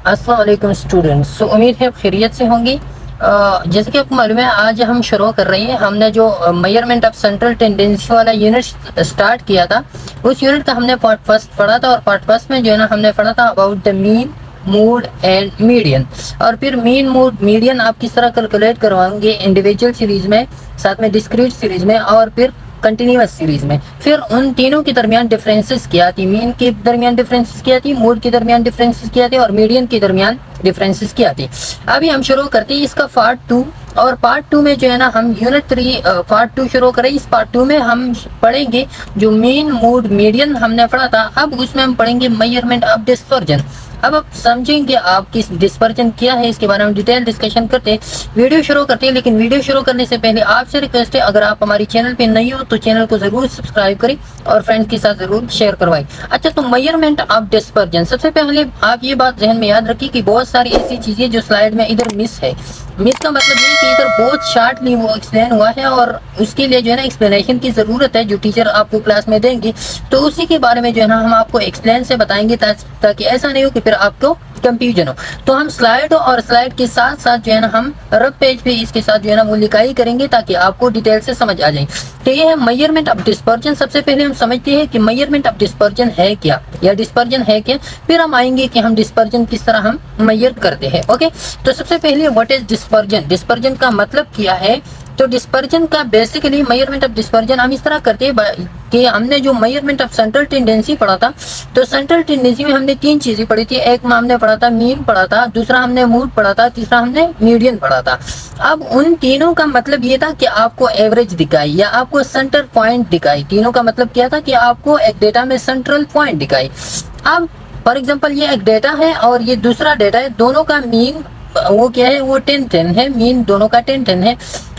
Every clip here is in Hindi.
अस्सलाम वालेकुम स्टूडेंट्स। उम्मीद है खैरियत से होंगी। जैसे कि आपको मालूम है, आज हम शुरू कर रहे हैं। हमने जो मेजरमेंट ऑफ सेंट्रल टेंडेंसी वाला यूनिट स्टार्ट किया था, उस यूनिट का हमने पार्ट फर्स्ट पढ़ा था। और पार्ट फर्स्ट में जो है ना, हमने पढ़ा था about the mean, mood and median. और फिर मीन, मूड, मीडियन आप किस तरह कैलकुलेट करवाएंगे इंडिविजुअल सीरीज में, साथ में डिस्क्रीट सीरीज में और फिर कंटिन्यूअस सीरीज में। फिर उन तीनों के दरमियान डिफरेंसेस क्या थी, मीन के दरमियान डिफरेंसेस क्या थी, मूड के दरमियान डिफरेंसेस क्या थे और मीडियन के दरमियान डिफरेंसेस क्या थी। अभी हम शुरू करते हैं इसका पार्ट 2। और पार्ट 2 में जो है ना, हम यूनिट 3 पार्ट 2 शुरू करें। इस पार्ट 2 में हम पढ़ेंगे जो मीन, मूड, मीडियन हमने पढ़ा था। अब उसमें हम पढ़ेंगे मेजरमेंट ऑफ डिस्पर्जन। अब आप समझेंगे आप किस डिस्पर्जन क्या है, इसके बारे में डिटेल डिस्कशन करते हैं। वीडियो शुरू करते हैं, लेकिन वीडियो शुरू करने से पहले आपसे रिक्वेस्ट है, अगर आप हमारी चैनल पे नई हो तो चैनल को जरूर सब्सक्राइब करें और फ्रेंड्स के साथ जरूर शेयर करवाएं। अच्छा, तो मेजरमेंट ऑफ डिस्पर्जन, सबसे पहले आप ये बात जहन में याद रखिए कि बहुत सारी ऐसी चीजें जो स्लाइड में इधर मिस है। मिस का मतलब ये कि इधर बहुत शार्टली वो एक्सप्लेन हुआ है और उसके लिए जो है ना एक्सप्लेनेशन की जरूरत है, जो टीचर आपको क्लास में देंगे। तो उसी के बारे में जो है ना हम आपको एक्सप्लेन से बताएंगे, ताकि ऐसा नहीं हो कि फिर आपको कंफ्यूजन हो। तो हम स्लाइड और स्लाइड के साथ साथ जो है ना हम रफ पेज पे इसके साथ जो है ना वो लिखाई करेंगे, ताकि आपको डिटेल से समझ आ जाए। तो ये है मेजरमेंट ऑफ डिस्पर्जन। सबसे पहले हम समझते हैं कि मेजरमेंट ऑफ डिस्पर्जन है क्या, या डिस्पर्जन है क्या। फिर हम आएंगे कि हम डिस्पर्जन किस तरह हम मेजर करते हैं। ओके, तो सबसे पहले व्हाट इज डिस्पर्जन, डिस्पर्जन का मतलब क्या है। तो डिस्पर्जन का बेसिकली मेजरमेंट ऑफ डिस्पर्जन हम इस तरह करते हैं कि हमने जो मेजरमेंट ऑफ सेंट्रल टेंडेंसी पढ़ा था, तो सेंट्रल टेंडेंसी में हमने 3 चीजें पढ़ी थी। एक में हमने पढ़ा था मीन पढ़ा था, दूसरा हमने मूड पढ़ा था, तीसरा हमने मीडियन पढ़ा था। अब उन तीनों का मतलब ये था कि आपको एवरेज दिखाई या आपको सेंटर पॉइंट दिखाई। तीनों का मतलब क्या था कि आपको एक डेटा में सेंट्रल पॉइंट दिखाई। अब फॉर एग्जाम्पल ये एक डेटा है और ये दूसरा डेटा है, दोनों का मीन वो क्या है, वो 10-10 है। मीन दोनों का 10-10 है।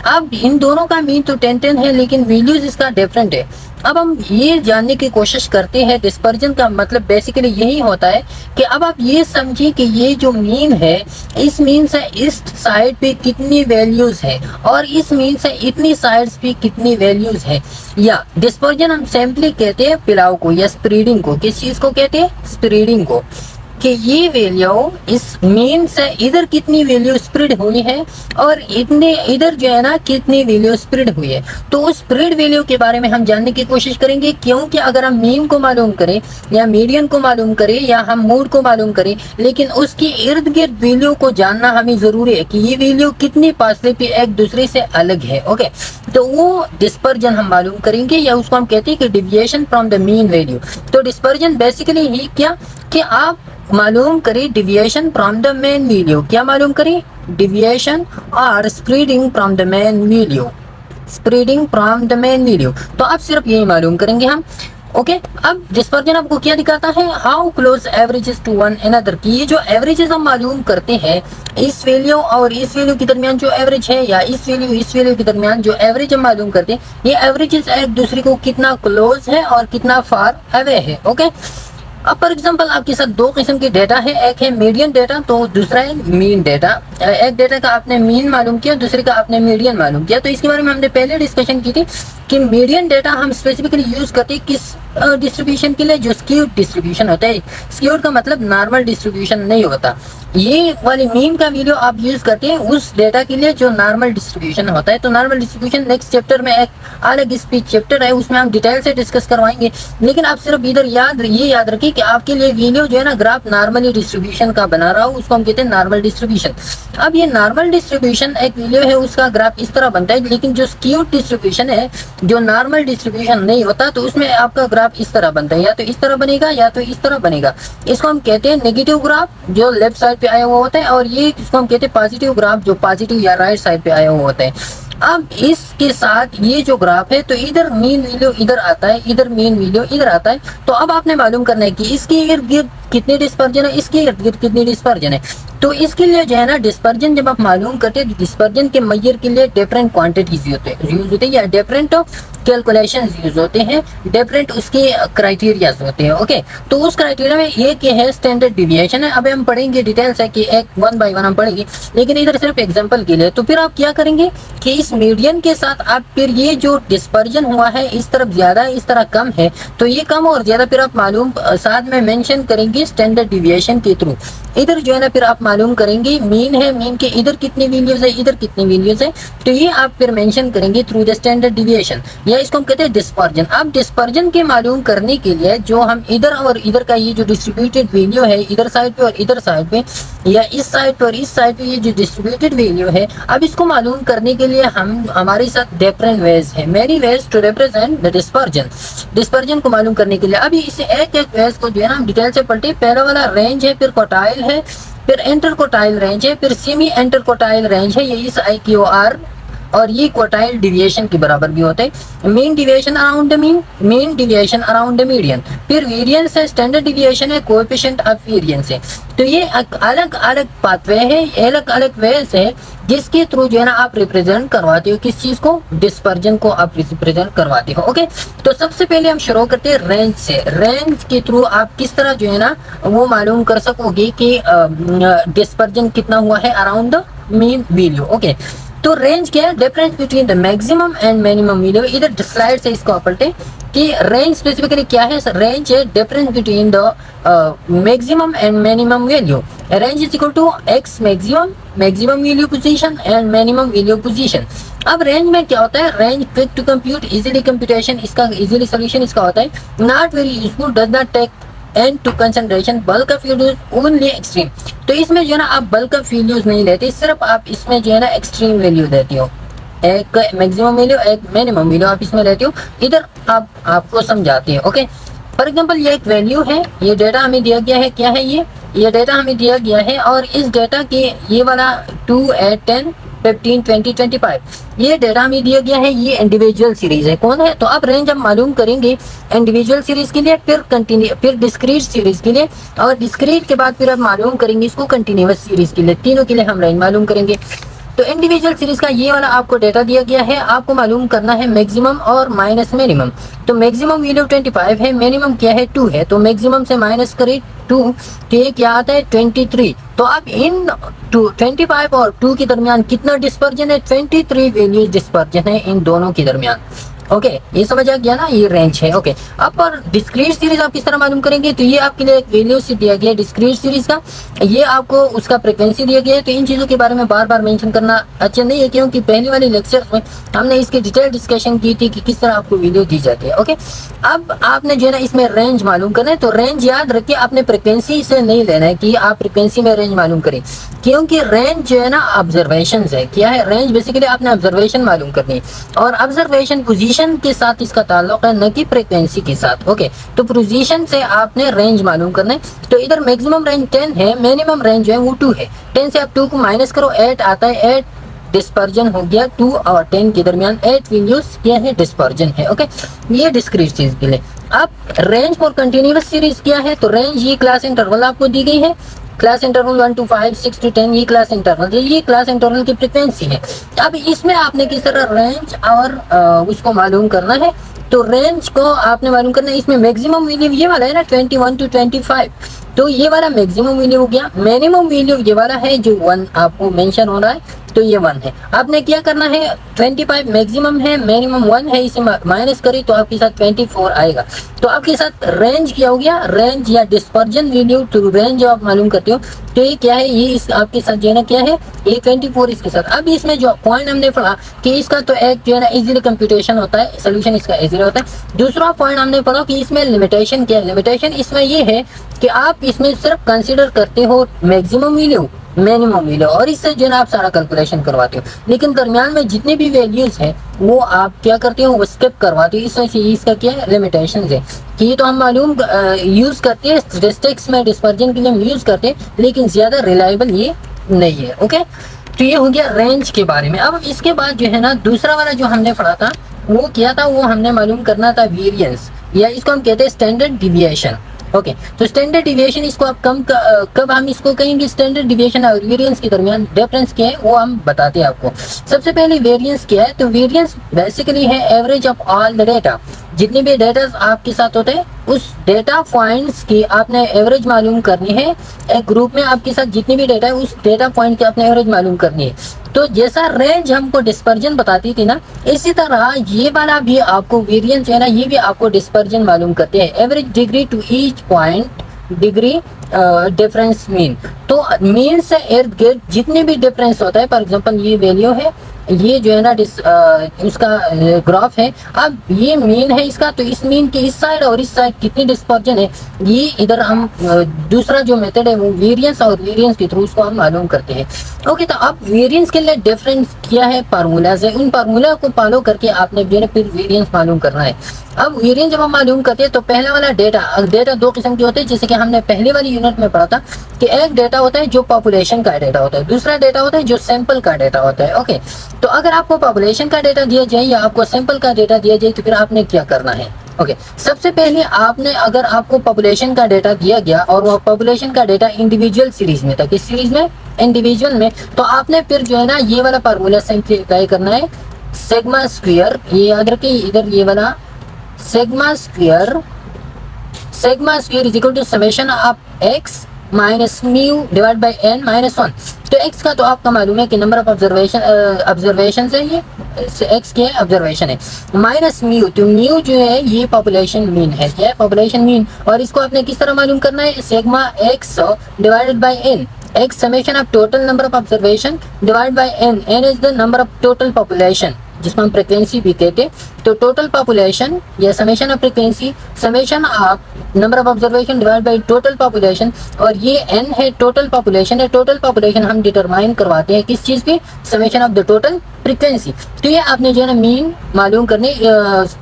अब इन दोनों का मीन तो 10-10 है, लेकिन वैल्यूज इसका डिफरेंट है। अब हम ये जानने की कोशिश करते हैं डिस्पर्जन का मतलब बेसिकली यही होता है कि अब आप ये समझिए कि ये जो मीन है, इस मीन से इस साइड पे कितनी वैल्यूज है और इस मीन से इतनी साइड्स पे कितनी वैल्यूज है। या डिस्पर्जन हम सिंपली कहते हैं पिलाव को या स्प्रेडिंग को। किस चीज को कहते हैं, स्प्रेडिंग को, कि ये वैल्यू इस मीन से इधर कितनी वैल्यू स्प्रेड हुई है और इतने इधर जो है ना कितनी वैल्यू स्प्रेड हुई है। तो उस स्प्रेड वैल्यू के बारे में हम जानने की कोशिश करेंगे, क्योंकि अगर हम मीन को मालूम करें या मीडियन को मालूम करें या हम मूड को मालूम करें, लेकिन उसके इर्द गिर्द वैल्यू को जानना हमें जरूरी है कि ये वैल्यू कितनी फासले पे एक दूसरे से अलग है। ओके, तो वो डिस्पर्जन हम मालूम करेंगे, या उसको हम कहते हैं कि deviation from the mean value. तो डिस्पर्जन बेसिकली ही क्या कि आप मालूम करें deviation from the main value. क्या मालूम करें, डिविएशन और spreading from the main value, spreading from the main value. तो आप सिर्फ यही मालूम करेंगे हम। ओके, अब डिस्पर्जन आपको क्या दिखाता है, how close averages to one another. की ये जो एवरेजेस हम मालूम करते हैं, इस वैल्यू और इस वैल्यू के दरमियान जो एवरेज है, या इस वैल्यू के दरमियान जो एवरेज हम मालूम करते हैं, ये एवरेजेस एक दूसरे को कितना क्लोज है और कितना फार अवे है। ओके, अब फॉर एग्जाम्पल आपके साथ 2 किस्म के डेटा है, एक है मीडियन डेटा तो दूसरा है मीन डेटा। एक डेटा का आपने मीन मालूम किया, दूसरे का आपने मीडियन मालूम किया। तो इसके बारे में हमने पहले डिस्कशन की थी कि मीडियन डेटा हम स्पेसिफिकली यूज करते हैं किस डिस्ट्रीब्यूशन के लिए, जो स्क्यूड डिस्ट्रीब्यूशन होता है। स्क्यूड का मतलब नॉर्मल डिस्ट्रीब्यूशन नहीं होता। ये वाली मीन का वैल्यू आप यूज करते हैं उस डेटा के लिए जो नॉर्मल डिस्ट्रीब्यूशन होता है। तो नॉर्मल डिस्ट्रीब्यूशन नेक्स्ट चैप्टर में एक अलग स्पीच चैप्टर है, उसमें हम डिटेल से डिस्कस करवाएंगे। लेकिन आप सिर्फ इधर याद रखिए कि आपके लिए वैल्यू जो है ना ग्राफ नॉर्मली डिस्ट्रीब्यूशन का बना रहा हो, उसको हम कहते हैं नॉर्मल डिस्ट्रीब्यूशन। अब ये नॉर्मल डिस्ट्रीब्यूशन एक वैल्यू है, उसका ग्राफ इस तरह बनता है। लेकिन जो स्क्यूड डिस्ट्रीब्यूशन है, जो नॉर्मल डिस्ट्रीब्यूशन नहीं होता, तो उसमें आपका ग्राफ इस तरह बनता है, या तो इस तरह बनेगा या तो इस तरह बनेगा। इसको हम कहते हैं नेगेटिव ग्राफ, जो लेफ्ट साइड पे आया हुआ होता है, और ये इसको हम कहते हैं पॉजिटिव ग्राफ, जो पॉजिटिव या राइट साइड पे आया हुआ होता है। अब इसके साथ ये जो ग्राफ है, तो इधर मीन वैल्यू इधर आता है, इधर मीन वैल्यू इधर आता है। तो अब आपने मालूम करना है कि इसके इर्द गिर्द कितनी डिस्पर्जन है, इसके इर्द गिर्द कितनी डिस्पर्जन है। तो इसके लिए जो है ना डिस्पर्जन जब आप मालूम करते हैं, डिस्पर्जन के मेजर के लिए डिफरेंट क्वांटिटीज यूज होते हैं, या डिफरेंट कैलकुलेशन यूज होते हैं, डिफरेंट उसके क्राइटेरिया होते हैं। ओके, तो उस क्राइटेरिया में एक है स्टैंडर्ड डिविएशन है। अब हम पढ़ेंगे डिटेल्स है कि एक वन बाय वन हम पढ़ेंगे, लेकिन इधर सिर्फ एग्जांपल के लिए। तो फिर आप क्या करेंगे कि इस मीडियन के साथ आप फिर ये जो डिस्पर्जन हुआ है इस तरफ ज्यादा है इस तरह कम है, तो ये कम और ज्यादा फिर आप मालूम साथ में मेंशन करेंगे स्टैंडर्ड डिविएशन के थ्रू। इधर जो है ना फिर आप मालूम करेंगे मीन है, मीन के इधर कितनी वैल्यूज है इधर कितनी वैल्यूज है, तो ये आप फिर मेंशन करेंगे थ्रू द स्टैंडर्ड डिविएशन, या इसको हम कहते हैं डिस्पर्जन। अब डिस्पर्जन के मालूम करने के लिए जो हम इधर और इधर का ये जो डिस्ट्रीब्यूटेड वैल्यू है इधर साइड पे और इधर साइड पे, या इस साइड पे और इस साइड पे ये जो डिस्ट्रीब्यूटेड वैल्यू है, अब इसको मालूम करने के लिए हम हमारे साथ डिफरेंट वेज है, many ways to represent the dispersion. Dispersion को मालूम करने के लिए अभी इसे एक एक वेज को जो है ना हम डिटेल से पढ़ते। पहला वाला रेंज है, फिर क्वार्टाइल है, फिर इंटरक्वार्टाइल रेंज है, फिर सेमी इंटरक्वार्टाइल रेंज है, ये इस IQR और ये क्वार्टाइल डिविएशन के बराबर भी होते हैं। Mean deviation around the mean, mean deviation around the median, फिर वेरिएंस है, स्टैंडर्ड डिविएशन है, कोएफिशिएंट ऑफ वेरिएंस है। तो ये अलग अलग पाथवे है, अलग अलग वेज है जिसके थ्रू जो है ना आप रिप्रेजेंट करवाते हो किस चीज को, डिस्पर्जन को आप रिप्रेजेंट करवाते हो। ओके, तो सबसे पहले हम शुरू करते हैं रेंज से। रेंज के थ्रू आप किस तरह जो है ना वो मालूम कर सकोगे कि डिस्पर्जन कितना हुआ है around the mean value. Okay, तो रेंज क्या है, difference between the maximum and minimum value. इधर स्लाइड से इसको पलटे कि रेंज स्पेसिफिकली क्या है। रेंज है difference between the maximum and minimum value. Range is equal to x maximum, maximum value position and minimum value position. अब रेंज में क्या होता है, range quick to compute, easily computation, इसका इजीली सोल्यूशन इसका होता है। Not very useful, does not take and to concentration, bulk of values only extreme. तो इसमें जो है ना आप बल्क ऑफ वैल्यूज नहीं लेते, सिर्फ आप इसमें जो है ना एक्सट्रीम वैल्यू देते हो, एक मैक्सिमम वैल्यू एक मिनिमम वैल्यू आप इसमें लेते हो। इधर आप आपको समझाते हैं। ओके, फॉर एग्जांपल ये एक वैल्यू है, ये डेटा हमें दिया गया है, क्या है ये डेटा हमें दिया गया है, और इस डेटा के ये वाला 2, 8, 10, 15, 20, 25 ये डेटा हमें दिया गया है। ये इंडिविजुअल सीरीज है, कौन है, तो अब रेंज हम मालूम करेंगे इंडिविजुअल सीरीज के लिए, फिर डिस्क्रीट सीरीज के लिए, और डिस्क्रीट के बाद फिर आप मालूम करेंगे इसको कंटिन्यूअस सीरीज के लिए। तीनों के लिए हम रेंज मालूम करेंगे। तो इंडिविजुअल सीरीज का ये वाला आपको डेटा दिया गया है, आपको मालूम करना है मैक्सिमम और माइनस मिनिमम। तो मैक्सिमम वैल्यू 25 है, मिनिमम क्या है 2 है, तो मैक्सिमम से माइनस करें 2, तो ये क्या आता है 23। तो अब इन 25 और 2 के दरमियान कितना डिस्पर्जन है, 23 वैल्यूज डिस्पर्जन है इन दोनों के दरमियान। ओके, ये समझ आ गया ना, ये रेंज है। ओके, अब पर डिस्क्रीट सीरीज आप किस तरह मालूम करेंगे, तो ये आपके लिए एक वैल्यू से दिया गया है डिस्क्रीट सीरीज का, ये आपको उसका फ्रीक्वेंसी दिया गया है। तो इन चीजों के बारे में बार बार मेंशन करना अच्छा नहीं है, क्योंकि पहले वाले लेक्चर में हमने इसकी डिटेल डिस्कशन की थी कि किस तरह आपको वैल्यू दी जाती है। ओके, अब आपने जो है ना इसमें रेंज मालूम करना है, तो रेंज याद रखिए आपने फ्रीक्वेंसी से नहीं लेना है कि आप फ्रीक्वेंसी में रेंज मालूम करें, क्योंकि रेंज जो है ना ऑब्जर्वेशन है। क्या है रेंज, बेसिकली आपने ऑब्जर्वेशन मालूम करनी है, और ऑब्जर्वेशन पोजीशन के साथ इसका ताल्लुक है, न कि फ्रीक्वेंसी के साथ। ओके, तो पोजीशन से आपने रेंज मालूम करना है। तो इधर मैक्सिमम रेंज 10 है, मिनिमम रेंज जो है वो 2 है। 10 से आप 2 को माइनस करो, 8 आता है, 8 डिस्पर्जन हो गया। 2 और 10 के दरमियान 8 वैल्यूज क्या है, डिस्पर्जन है। ओके, ये डिस्क्रीट सीरीज के लिए। अब रेंज फॉर कंटिन्यूअस सीरीज क्या है, तो रेंज ये क्लास इंटरवल आपको दी गई है, क्लास इंटरवल 1 to 5, 6 to 10, ये क्लास इंटरवल, ये क्लास इंटरवल की फ्रीक्वेंसी है। अब इसमें आपने किस तरह रेंज और उसको मालूम करना है, तो रेंज को आपने मालूम करना है। इसमें मैक्सिमम वैल्यू ये वाला है ना 21 to 25, तो ये वाला मैक्सिमम वैल्यू हो गया। मिनिमम वैल्यू ये वाला है जो 1 आपको मेंशन हो रहा है, तो ये 1 है। आपने क्या करना है, 25 मैक्सिमम है, मिनिमम 1 है, इसे माइनस करें तो आपके साथ 24 आएगा। तो आपके साथ रेंज क्या हो गया, रेंज या डिस्पर्जन वैल्यू टू रेंज आप मालूम करते हो, तो ये क्या है, ये इस आपके साथ जो है ना क्या है, ये 24 इसके साथ। अब इसमें जो पॉइंट हमने पढ़ा कि इसका तो एक जो है ना इजीली कंप्यूटेशन होता है, सोल्यूशन इसका इजीली होता है। दूसरा पॉइंट हमने पढ़ा कि इसमें लिमिटेशन क्या है, लिमिटेशन इसमें ये है कि आप इसमें सिर्फ कंसीडर करते हो मैक्सिमम वैल्यू, मिनिमम वैल्यू, और इससे जो है आप सारा कैलकुलेशन करवाते हो, लेकिन दरमियान में जितने भी वैल्यूज हैं वो आप क्या करते हो, वो स्किप करवाते हो। इसमें से इसका क्या है, लिमिटेशन है कि ये तो हम मालूम यूज करते हैं स्टैटिस्टिक्स में, डिस्पर्जन के लिए हम यूज करते हैं, लेकिन ज्यादा रिलायबल ये नहीं है। ओके, तो ये हो गया रेंज के बारे में। अब इसके बाद जो है ना दूसरा वाला जो हमने पढ़ा था वो क्या था, वो हमने मालूम करना था वेरिएंस, या इसको हम कहते हैं स्टैंडर्ड डिविएशन। ओके तो स्टैंडर्ड डिविएशन इसको आप कब हम इसको कहेंगे स्टैंडर्ड डिविएशन और वेरिएंस के दरमियान डिफरेंस क्या है वो हम बताते हैं आपको। सबसे पहले वेरिएंस क्या है, तो वेरिएंस बेसिकली है average of all the data. जितने भी डेटा आपके साथ होते हैं उस डेटा पॉइंट्स की आपने एवरेज मालूम करनी है। एक ग्रुप में आपके साथ जितने भी डेटा है उस डेटा पॉइंट की आपने एवरेज मालूम करनी है। तो जैसा रेंज हमको डिस्पर्जन बताती थी ना, इसी तरह ये वाला भी आपको वेरिएंस जो है ना, ये भी आपको डिस्पर्जन मालूम करते हैं। Average degree to each point, degree difference mean. तो मीन से इर्द गिर्द जितने भी डिफरेंस होता है, फॉर एग्जांपल ये वैल्यू है, ये जो है ना उसका ग्राफ है। अब ये मीन है इसका, तो इस मीन के इस साइड और इस साइड कितनी डिस्पर्जन है, ये इधर हम दूसरा जो मेथड है वो वेरिएंस और वेरिएंस के थ्रू उसको हम मालूम करते हैं। ओके तो अब वेरिएंस के लिए डिफरेंस किया है फार्मूला से, उन फार्मूला को फॉलो करके आपने जो है फिर वेरिएंस मालूम करना है। अब वेरिएंस जब हम मालूम करते हैं तो पहला वाला डेटा दो किस्म के होते हैं, जैसे कि हमने पहले वाली यूनिट में पढ़ा था कि एक डेटा होता है जो पॉपुलेशन का डेटा होता है, दूसरा डेटा होता है जो सैंपल का डेटा होता है। ओके तो अगर आपको पॉपुलेशन का डेटा दिया जाए या आपको सैंपल का डेटा दिया जाए तो फिर आपने क्या करना है। ओके सबसे पहले आपने, अगर आपको पॉपुलेशन का डेटा दिया गया और वो पॉपुलेशन का डेटा इंडिविजुअल सीरीज में था, किस सीरीज में, इंडिविजुअल में, तो आपने फिर जो है ना ये वाला फार्मूला सिंप्लीफाई करना है। सिग्मा स्क्वायर, ये याद रखिए इधर ये वाला sigma square is equal to summation of x minus mu divide by n minus 1। तो एक्स का तो आपका मालूम है कि नंबर ऑफ ऑब्जर्वेशन है, ये एक्स क्या है, ऑब्जर्वेशन है, माइनस म्यू, तो म्यू जो है ये पॉपुलेशन मीन है, क्या है, पॉपुलेशन मीन। और इसको आपने किस तरह मालूम करना है, sigma x divided by n, x summation of total number of observation divide by n, n is the number of total population जिसमें हम फ्रीक्वेंसी भी कहते। तो टोटल पॉपुलेशन या summation of frequency, summation of number of observation divide by total population, और ये एन है टोटल पॉपुलेशन है। टोटल पॉपुलेशन हम डिटरमाइन करवाते हैं किस चीज पे, summation of the total frequency. तो ये आपने जो है ना मीन मालूम करने,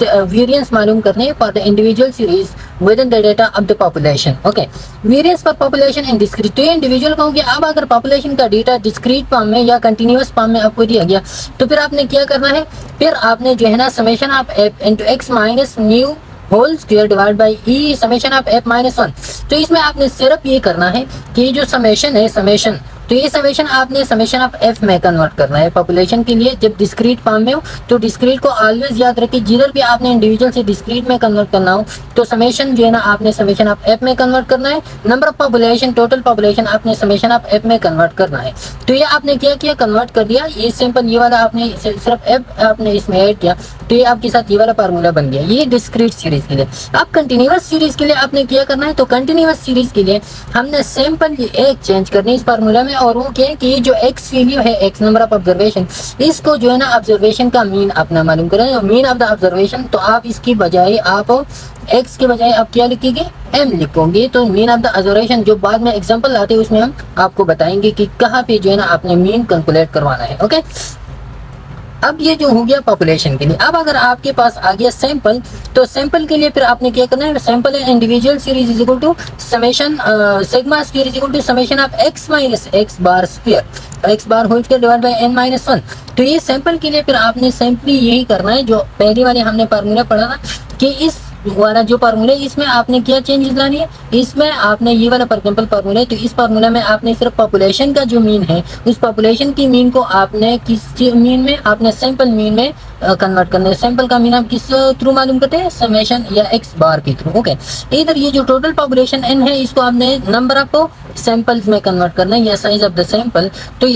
वेरिएंस मालूम करने for the individual series with in the data of the population. Okay variance for population in discrete, तो ये इंडिविजुअल का हो गया। अब अगर पॉपुलेशन का डेटा डिस्क्रीट फॉर्म में या कंटिन्यूअस फॉर्म में आपको दिया गया तो फिर आपने क्या करना है, फिर आपने जो है ना summation of f into x minus mu whole square divide by e summation of f minus 1। तो इसमें आपने सिर्फ ये करना है कि जो समेशन है, समेशन, तो ये समेशन आपने समेशन ऑफ एफ में कन्वर्ट करना है पॉपुलेशन के लिए। जब डिस्क्रीट फॉर्म में हो तो डिस्क्रीट को ऑलवेज याद रखिए, जिधर भी आपने इंडिविजुअल से डिस्क्रीट में कन्वर्ट करना हो तो समेशन जो है ना आपने समेशन ऑफ एफ में कन्वर्ट करना है। Number of population, total population आपने समेशन ऑफ एफ में कन्वर्ट करना है। तो ये आपने क्या किया, कन्वर्ट कर दिया। ये सिंपल ये वाला आपने सिर्फ एफ आपने इसमें ऐड किया तो ये आपके साथ ये वाला फार्मूला बन गया, ये डिस्क्रीट सीरीज के लिए। अब कंटिन्यूअस सीरीज के लिए आपने क्या करना है, तो कंटिन्यूअस सीरीज के लिए हमने सिंपल ये एक चेंज करनी है इस फार्मूला में, और वो क्या है कि ये जो एक्स वैल्यू है, एक्स नंबर ऑफ ऑब्जर्वेशन, इसको जो है ना ऑब्जर्वेशन का मीन अपना मालूम करें, मीन ऑफ द ऑब्जर्वेशन। तो आप इसकी बजाय आप एक्स के बजाय आप क्या लिखेंगे, एम लिखोगे। तो मीन ऑफ द ऑब्जर्वेशन जो बाद में एग्जांपल आते हैं उसमें हम आपको बताएंगे कि कहाँ पे जो है ना आपने मीन कैलकुलेट करवाना है। ओके अब ये जो हो गया पॉपुलेशन के लिए। अब अगर आपके पास आ गया सैंपल, तो सैंपल के लिए फिर आपने क्या करना है, सैंपल है individual series is equal to summation sigma square is equal to summation of x minus x bar square, x bar whole square divide by n minus 1। तो ये सैंपल के लिए फिर आपने सिंपली यही करना है जो पहले वाले हमने फार्मूला पढ़ा था कि इस वाला जो फार्मूला है इसमें आपने क्या चेंजेस लानी है, इसमें आपने ये वाला फॉर एग्जांपल फार्मूला है तो इस फार्मूला में आपने सिर्फ पॉपुलेशन का जो मीन है उस पॉपुलेशन की मीन को आपने किस मीन में, आपने सैंपल मीन में कन्वर्ट करना है। सैंपल का मीन हम किस थ्रू मालूम करते हैं, समेशन या एक्स बार के थ्रू। ओके इधर ये जो टोटल पॉपुलेशन एन है इसको आपने नंबर ऑफ सैंपल्स में कन्वर्ट करना है या साइज ऑफ द सैंपल। तो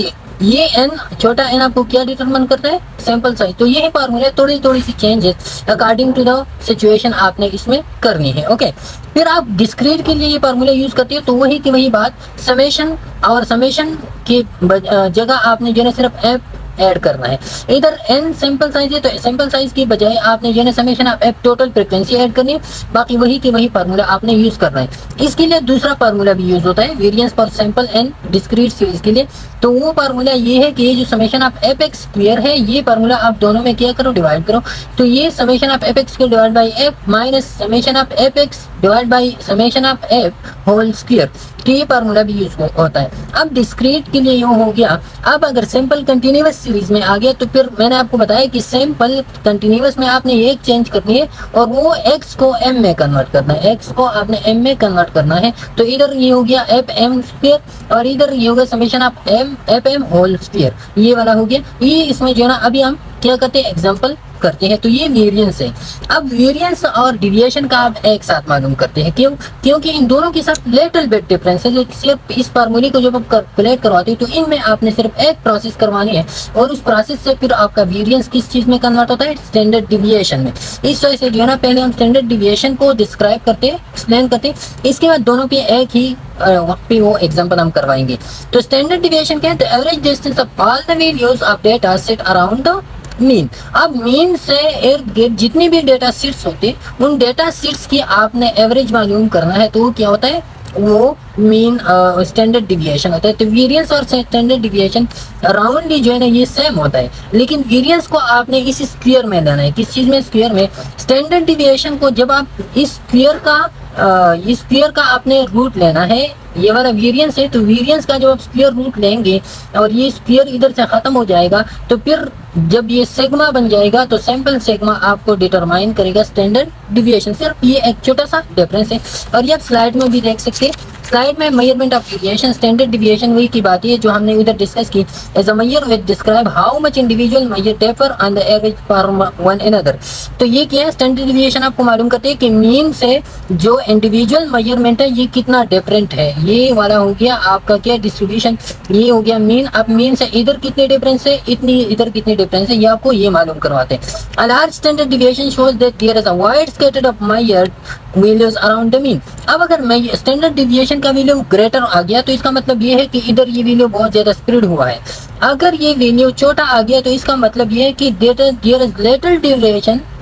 ये एन छोटा एन आपको क्या डिटरमाइन करता है, सैंपल साइज। तो यही फार्मूला थोड़ी थोड़ी सी changes according to the situation आपने इसमें करनी है। ओके फिर आप डिस्क्रीट के लिए ये फार्मूला यूज करते हैं तो वही की वही बात, समेशन और समेशन की जगह आपने जो है सिर्फ एफ ऐड करना है। इधर एन सैंपल साइज है तो सैंपल साइज की बजाय आपने जो है summation of F total frequency add करनी है, बाकी वही की वही फार्मूला आपने यूज करना है। इसके लिए दूसरा फार्मूला भी यूज होता है variance for sample and discrete series के लिए। तो वो फार्मूला ये है कि ये जो summation of f x square है ये फार्मूला आप दोनों में क्या करो, डिवाइड करो। तो ये summation of f x square divide by f minus summation of f x divide by summation of f whole square. तो ये फार्मूला भी यूज होता है। अब डिस्क्रीट के लिए यूँ हो गया। अब अगर सिंपल कंटिन्यूअस सीरीज में आ गया तो फिर मैंने आपको बताया कि सिंपल कंटिन्यूअस में आपने एक चेंज करनी है और वो x को m में कन्वर्ट करना है, x को आपने m में कन्वर्ट करना है। तो इधर ये हो गया एफ एम स्क्वायर और इधर ये हो गया summation of m f m whole square, ये वाला हो गया। ये इसमें जो है ना अभी हम क्या करते हैं, एग्जाम्पल करते हैं। तो ये वेरिएंस है। अब वेरिएंस और डिविएशन का आप एक साथ मालूम करते हैं, क्यों? क्योंकि इन दोनों के साथ लिटिल बिट डिफरेंस है। सिर्फ इस फार्मूले को जब आप कैलकुलेट करवाते हो तो इनमें आपने सिर्फ एक प्रोसेस करवानी है और उस प्रोसेस से फिर आपका वेरिएंस किस चीज में कन्वर्ट होता है, स्टैंडर्ड डिविएशन में। इस वजह से जो है ना पहले हम स्टैंडर्ड डिविएशन को डिस्क्राइब करते हैं, एक्सप्लेन करते हैं, इसके बाद दोनों पे एक ही वक्त पे वो एग्जांपल हम करवाएंगे। तो स्टैंडर्ड डिविएशन क्या है, the average distance of all the values of data set around the mean. अब मीन से इर्द गिर्द जितनी भी डेटा सीट्स होते हैं उन डेटा सीट्स की आपने एवरेज मालूम करना है। तो वो क्या होता है, वो मीन स्टैंडर्ड डिविएशन होता है। तो वेरिएंस और स्टैंडर्ड डिविएशन राउंडली जो है ना ये सेम होता है, लेकिन वेरिएंस को आपने इस स्क्वायर में लेना है। किस चीज में, स्क्वायर में। स्टैंडर्ड डिविएशन को जब आप इस स्क्वायर का आपने रूट लेना है, ये वाला वेरिएंस है, तो वेरिएंस का जब आप स्क्वायर रूट लेंगे और ये स्क्वायर इधर से खत्म हो जाएगा तो फिर जब ये सिग्मा बन जाएगा तो सैंपल सिग्मा आपको डिटरमाइन करेगा स्टैंडर्ड डिविएशन। सिर्फ ये एक छोटा सा डिफरेंस है। और ये आप स्लाइड में भी देख सकते हैं। स्लाइड में measurement of deviation, standard deviation वही की बात है जो हमने उधर डिस्कस की। As a measure which describe how much individual measure differ on the average for one another. तो ये क्या है, स्टैंडर्ड डिविएशन आपको मालूम करते हैं कि मीन से जो इंडिविजुअल मेजरमेंट है ये कितना डिफरेंट है। ये वाला हो गया आपका क्या, डिस्ट्रीब्यूशन। ये हो गया मीन। अब मीन से इधर कितने डिफरेंस है, इतनी, इधर कितने डिफरेंस है, ये आपको ये मालूम करवाते हैं। A large standard deviation shows that there is a wide scattered of measured values around the mean. अब अगर स्टैंडर्ड डिविएशन का वैल्यू ग्रेटर आ गया तो इसका मतलब ये है कि इधर ये वैल्यू बहुत ज्यादा स्प्रेड हुआ है। अगर ये वैल्यू छोटा आ गया तो इसका मतलब ये है कि there is little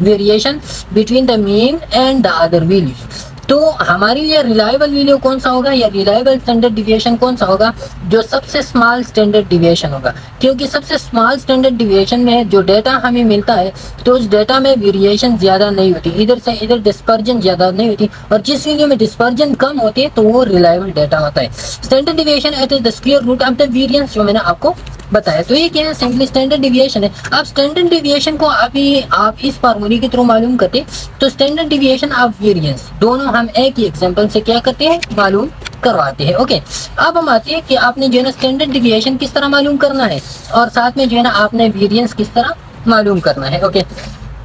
variation between the mean and the other values. तो हमारे लिए रिलायबल वैल्यू कौन सा होगा या रिलायबल स्टैंडर्ड डिविएशन कौन सा होगा, जो सबसे स्मॉल स्टैंडर्ड डिविएशन होगा। क्योंकि सबसे स्मॉल स्टैंडर्ड डिविएशन में जो डेटा हमें मिलता है तो उस डेटा में वेरिएशन ज्यादा नहीं होती, इधर से इधर डिस्पर्जन ज्यादा नहीं होती, और जिस वैल्यू में डिस्पर्जन कम होती है तो वो रिलायबल डेटा होता है। Standard deviation it is the square root of the variance, जो मैंने आपको बताया। तो ये क्या है, सिंपली स्टैंडर्ड डिविएशन है। अब स्टैंडर्ड डिविएशन को अभी आप इस फार्मूले के थ्रू मालूम करते, तो स्टैंडर्ड डिविएशन ऑफ वेरिएंस दोनों हम एक ही एग्जांपल से क्या करते हैं, मालूम करवाते हैं। ओके, अब हम आते हैं कि आपने जो है ना स्टैंडर्ड डिविएशन किस तरह मालूम करना है और साथ में जो है ना आपने वेरिएंस किस तरह मालूम करना है। ओके,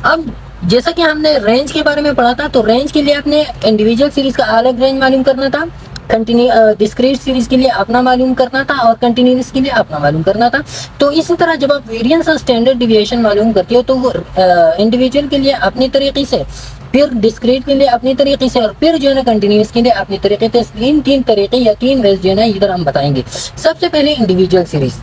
अब जैसा कि हमने रेंज के बारे में पढ़ा था, तो रेंज के लिए आपने इंडिविजुअल सीरीज का अलग रेंज मालूम करना था, डिस्क्रीट सीरीज के लिए अपना मालूम करना था और कंटिन्यूअस के लिए अपना मालूम करना था। तो इसी तरह जब आप वेरिएंस और स्टैंडर्ड डिविएशन मालूम करते हो तो वो इंडिविजुअल के लिए अपनी तरीके से, फिर डिस्क्रीट के लिए अपनी तरीके से, और फिर जो है ना कंटिन्यूअस के लिए अपनी तरीके से, तीन तरीके या तीन वेज जो है ना इधर हम बताएंगे। सबसे पहले इंडिविजुअल सीरीज।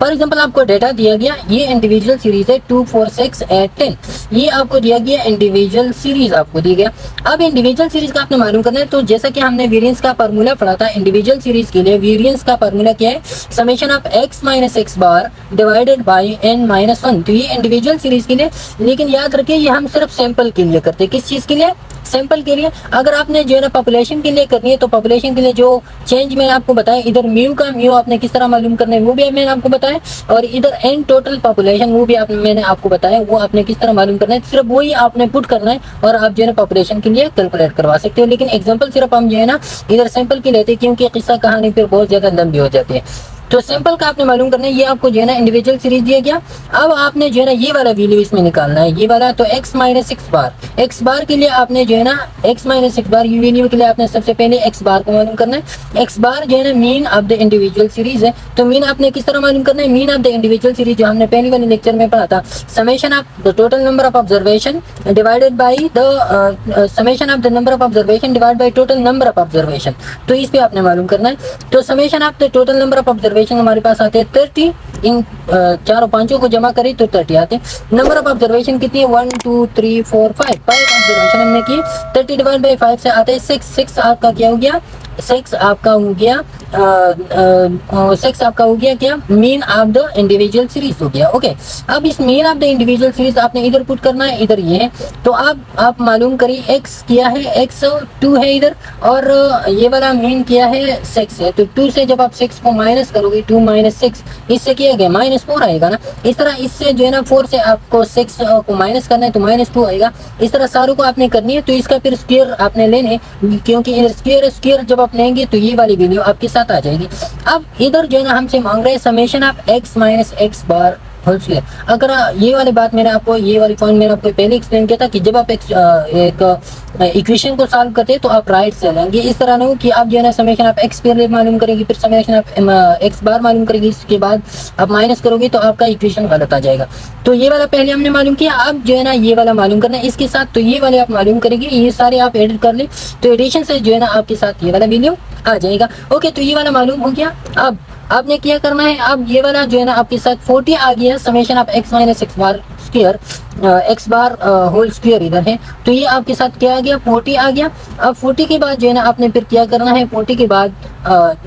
फॉर एग्जाम्पल आपको डेटा दिया गया, ये इंडिविजुअल सीरीज है 2, 4, 6, 8, 10, ये आपको दिया गया इंडिविजुअल सीरीज आपको दिया गया। अब इंडिविजुअल सीरीज का आपने मालूम करना है। तो जैसा कि हमने वेरिएंस का फार्मूला पढ़ा था, इंडिविजुअल सीरीज के लिए वेरिएंस का फार्मूला क्या है, summation of x minus x bar divided by n minus 1। तो ये इंडिविजुअल सीरीज के लिए, लेकिन याद रखिए ये हम सिर्फ सैंपल के लिए करते हैं। किस चीज के लिए, सैंपल के लिए। अगर आपने जो है ना पॉपुलेशन के लिए करनी है तो पॉपुलेशन के लिए जो चेंज मैंने आपको बताया, इधर म्यू का म्यू आपने किस तरह मालूम करना है वो भी मैंने आपको बताया, और इधर एन टोटल पॉपुलेशन वो भी मैंने आपको बताया, वो आपने किस तरह मालूम करना है। सिर्फ वही आपने पुट करना है और आप जो है ना पॉपुलेशन के लिए कैलकुलेट करवा सकते हो। लेकिन एग्जाम्पल सिर्फ हम जो है ना इधर सैंपल की लेते हैं, क्योंकि किस्सा कहानी फिर बहुत ज्यादा लंबी हो जाती है। तो सिंपल का आपने मालूम करना है, ये आपको जो है ना इंडिविजुअल सीरीज दिया गया। अब आपने जो है ना ये वाला वैल्यू इसमें निकालना है, ये वाला। तो x माइनस x बार, x बार के लिए आपने जो है ना x माइनस x बार ये वैल्यू के लिए आपने सबसे पहले x बार को मालूम करना है। x बार जो है ना mean of the individual series है। तो मीन आपने किस तरह मालूम करना है, mean of the individual series जो हमने पहले वाले लेक्चर में पढ़ा था, summation of the total number of observation divided by the summation of the number of observation divide by total number of observation. तो इस पे आपने मालूम करना है। तो summation of the total number of observation हमारे पास आते हैं 30, इन चारों पांचों को जमा करें तो 30 आते हैं। नंबर ऑफ ऑब्जर्वेशन कितनी है, 1, 2, 3, 4, 5 ऑब्जर्वेशन हमने किए। 30 डिवाइड बाई 5 से आते हैं 6 आपका क्या हो गया, 6 आपका हो गया सेक्स आपका हो गया क्या, mean of the individual series हो गया। ओके, अब इस mean of the individual series आपने इधर पुट करना है, इधर ये है, तो आप मालूम करिए एक्स किया है, एक्स 2 है इधर, और ये वाला मीन किया है 6 है। तो 2 से जब आप 6 को माइनस करोगे, 2 - 6 इससे किया गया -4 आएगा ना। इस तरह इससे जो है ना 4 से आपको 6 को माइनस करना है तो -2 आएगा। इस तरह सारों को आपने करनी है। तो इसका फिर स्क्वायर आपने लेने, क्योंकि इधर स्क्वायर जब आप लेंगे तो ये वाली वैल्यू आपके साथ आ जाएगी। अब इधर जो है ना हमसे मांग रहे हैं summation of x - x bar whole square. अगर ये वाली बात मैंने आपको, ये वाली पॉइंट मैंने आपको पहले एक्सप्लेन किया था कि जब आप एक इक्वेशन को सॉल्व करते हैं तो आप राइट से लेंगे। इस तरह ना हो कि आप जो है ना समेशन ऑफ x पहले मालूम करेंगे, फिर समेशन ऑफ x बार मालूम करेंगे, इसके बाद आप माइनस करोगे तो आपका इक्वेशन गलत आ जाएगा। तो ये वाला पहले हमने मालूम किया, अब जो है ना ये वाला मालूम करना है इसके साथ। तो ये वाले आप मालूम करेंगे, ये सारे आप एडिट कर ले, तो एडिशन से जो है ना आपके साथ ये वाला वैल्यू आ जाएगा। ओके, तो ये वाला मालूम हो गया। अब आपने क्या करना है, अब ये वाला जो है ना आपके साथ 40 आ गया, summation of x - x bar square, x bar whole square इधर है, तो ये आपके साथ क्या आ गया, 40 आ गया। अब 40 के बाद जो है ना आपने फिर क्या करना है, 40 के बाद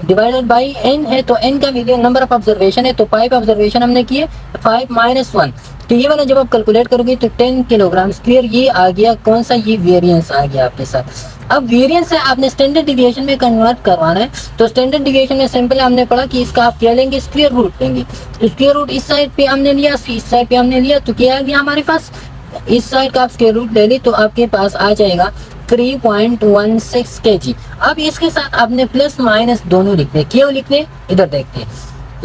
डिवाइडेड बाई n है, तो n का वैल्यू नंबर ऑफ ऑब्जर्वेशन है, तो 5 ऑब्जर्वेशन हमने किए, 5 - 1, तो ये वाला जब आप कैलकुलेट करोगे तो 10 किलोग्राम स्क्वायर ये आ गया। कौन सा, ये वेरिएंस आ गया आपके साथ। अब वेरिएंस से आपने स्टैंडर्ड डिविएशन में कन्वर्ट करवाना है। तो स्टैंडर्ड डिविएशन में सिंपल हमने पढ़ा कि इसका आप क्या लेंगे, स्क्वायर रूट लेंगे। स्क्वायर रूट इस साइड पे हमने लिया, इस साइड पे हमने लिया, तो क्या आ गया हमारे पास, इस साइड का आप स्क्वायर रूट ले ली तो आपके पास आ जाएगा 3.16 kg। अब इसके साथ आपने प्लस माइनस दोनों लिखने, क्यों लिखने, इधर देखते हैं।